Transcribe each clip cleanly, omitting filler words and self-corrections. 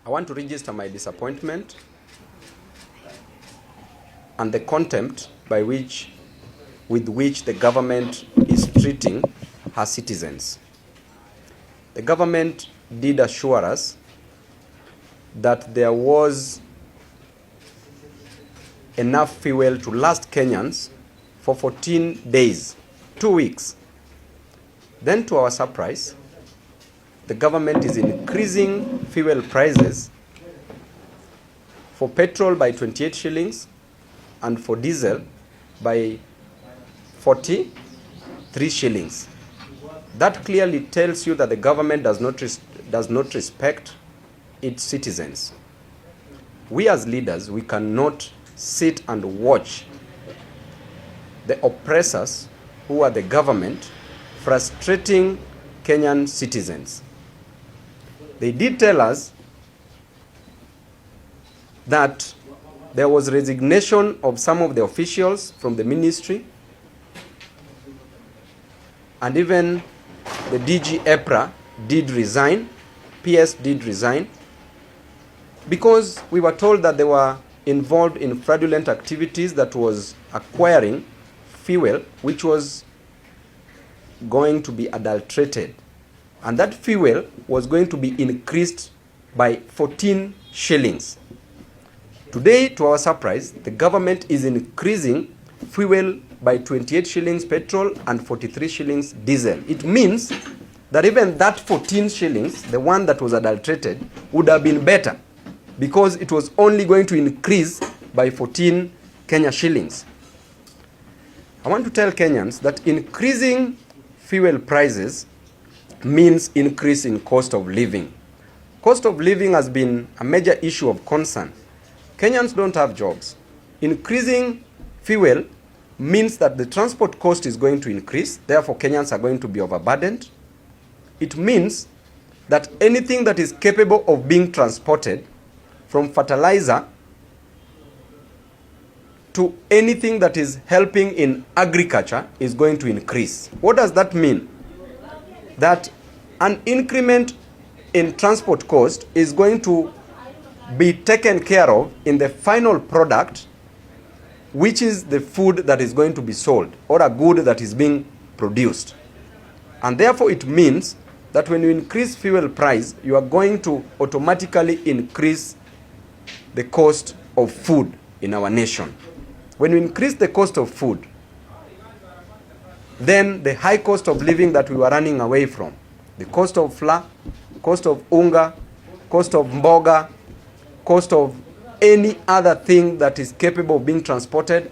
I want to register my disappointment and the contempt with which the government is treating her citizens. The government did assure us that there was enough fuel to last Kenyans for 14 days, 2 weeks. Then, to our surprise, the government is increasing fuel prices for petrol by 28 shillings and for diesel by 43 shillings. That clearly tells you that the government does not respect its citizens. We as leaders, we cannot sit and watch the oppressors, who are the government, frustrating Kenyan citizens. They did tell us that there was resignation of some of the officials from the ministry, and even the DG EPRA did resign, PS did resign, because we were told that they were involved in fraudulent activities that was acquiring fuel which was going to be adulterated. And that fuel was going to be increased by 14 shillings. Today, to our surprise, the government is increasing fuel by 28 shillings petrol and 43 shillings diesel. It means that even that 14 shillings, the one that was adulterated, would have been better, because it was only going to increase by 14 Kenya shillings. I want to tell Kenyans that increasing fuel prices means increase in cost of living. Cost of living has been a major issue of concern. Kenyans don't have jobs. Increasing fuel means that the transport cost is going to increase, therefore Kenyans are going to be overburdened. It means that anything that is capable of being transported, from fertilizer to anything that is helping in agriculture, is going to increase. What does that mean? That an increment in transport cost is going to be taken care of in the final product, which is the food that is going to be sold, or a good that is being produced. And therefore it means that when you increase fuel price, you are going to automatically increase the cost of food in our nation. When you increase the cost of food, then the high cost of living that we were running away from, the cost of flour, cost of unga, cost of mboga, cost of any other thing that is capable of being transported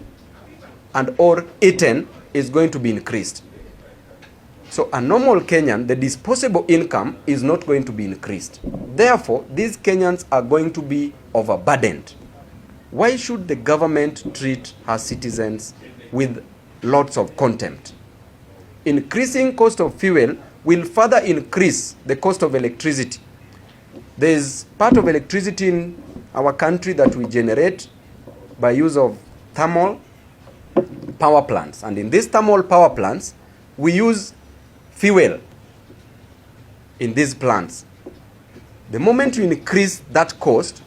and or eaten, is going to be increased. So a normal Kenyan, the disposable income is not going to be increased. Therefore, these Kenyans are going to be overburdened. Why should the government treat her citizens with lots of contempt? Increasing cost of fuel will further increase the cost of electricity. There is part of electricity in our country that we generate by use of thermal power plants. And in these thermal power plants, we use fuel in these plants. The moment you increase that cost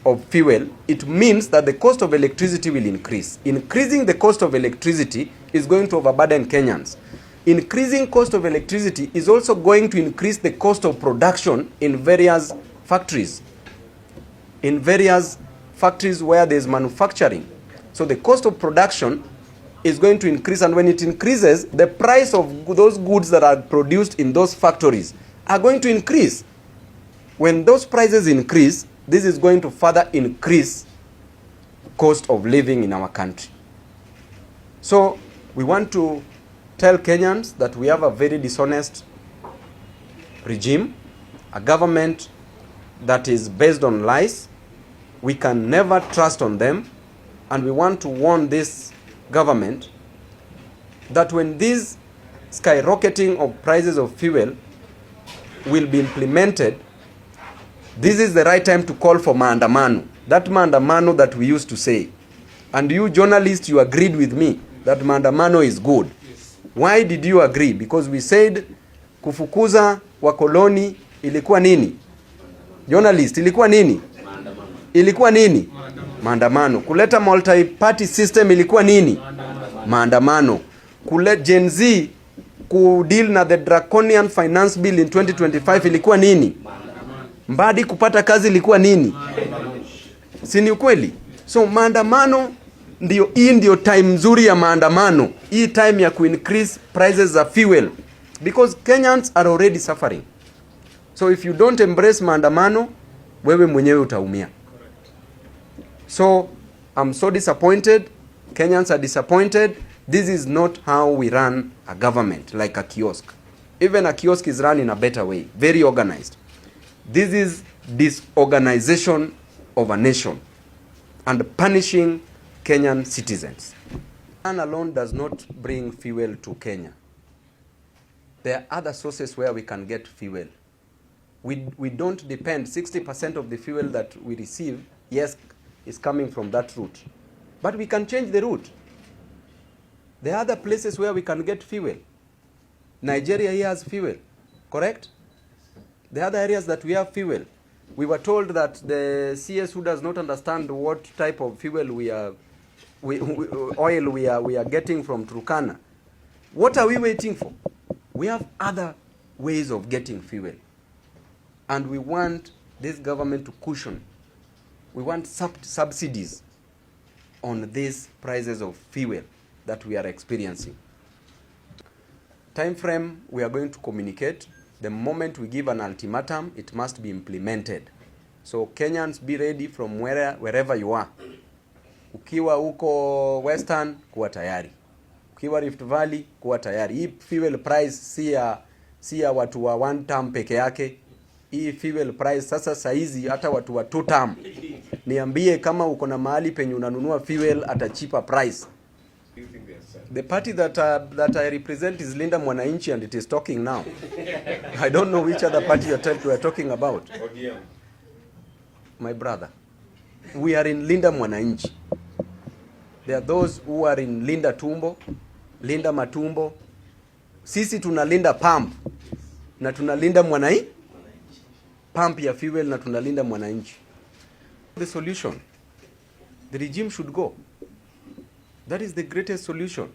of fuel, it means that the cost of electricity will increase. Increasing the cost of electricity is going to overburden Kenyans. Increasing cost of electricity is also going to increase the cost of production in various factories. In various factories where there is manufacturing. So the cost of production is going to increase, and when it increases, the price of those goods that are produced in those factories are going to increase. When those prices increase, this is going to further increase cost of living in our country. So we want to tell Kenyans that we have a very dishonest regime, a government that is based on lies. We can never trust on them, and we want to warn this government that when this skyrocketing of prices of fuel will be implemented, this is the right time to call for Maandamano. That Maandamano that we used to say. And you journalists, you agreed with me that Maandamano is good. Yes. Why did you agree? Because we said kufukuza wakoloni ilikuwa nini? Journalist, ilikuwa nini? Ilikuwa nini? Maandamano. Kuleta multi-party system ilikuwa nini? Maandamano. Kuleta Gen Z kudeal na the draconian finance bill in 2025 ilikuwa nini? Mbadi kupata kazi ilikuwa nini? Si ni ukweli? So maandamano ndio time nzuri ya maandamano. Hii time ya increase prices za fuel because Kenyans are already suffering. So if you don't embrace maandamano, wewe mwenyewe utaumia. So I'm so disappointed. Kenyans are disappointed. This is not how we run a government, like a kiosk. Even a kiosk is run in a better way, very organized. This is disorganization of a nation and punishing Kenyan citizens. And alone does not bring fuel to Kenya. There are other sources where we can get fuel. We don't depend, 60% of the fuel that we receive, yes, is coming from that route. But we can change the route. There are other places where we can get fuel. Nigeria here has fuel, correct? There are other areas that we have fuel. We were told that the CS who does not understand what type of fuel oil we are getting from Turkana. What are we waiting for? We have other ways of getting fuel. And we want this government to cushion. We want subsidies on these prices of fuel that we are experiencing. Time frame, we are going to communicate. The moment we give an ultimatum, it must be implemented. So Kenyans, be ready from wherever you are. Ukiwa uko Western, kuwa tayari. Ukiwa Rift Valley, kuwa tayari. Hii fuel price si ya watu wa Wantam peke yake. Hii fuel price sasa saizi hata watu wa Tutam. Niambie kama uko na mahali penye unanunua fuel at a cheaper price. The party that I represent is Linda Mwananchi, and it is talking now. I don't know which other party you are talking about. My brother, we are in Linda Mwananchi. There are those who are in Linda Tumbo, Linda Matumbo. Sisi tunalinda pump na tunalinda Mwananchi. Pump ya fuel na tunalinda Mwananchi. The solution, the regime should go. That is the greatest solution.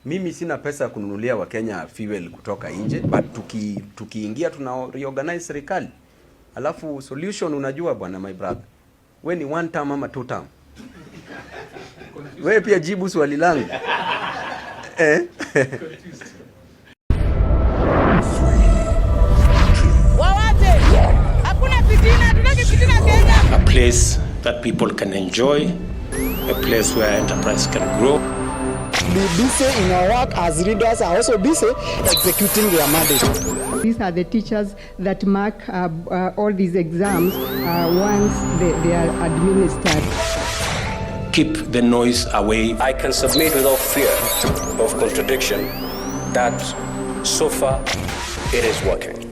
Mimi sina pesa ya kununulia wa Kenya fuel kutoka nje, but tukiingia tuna reorganize serikali. Alafu solution unajua bwana, my brother. We ni Wantam ama Tutam? We pia jibu swali langu. A place that people can enjoy, a place where enterprise can grow. Be busy in our work as readers are also busy executing their mandate. These are the teachers that mark all these exams once they are administered. Keep the noise away. I can submit without fear of contradiction that so far it is working.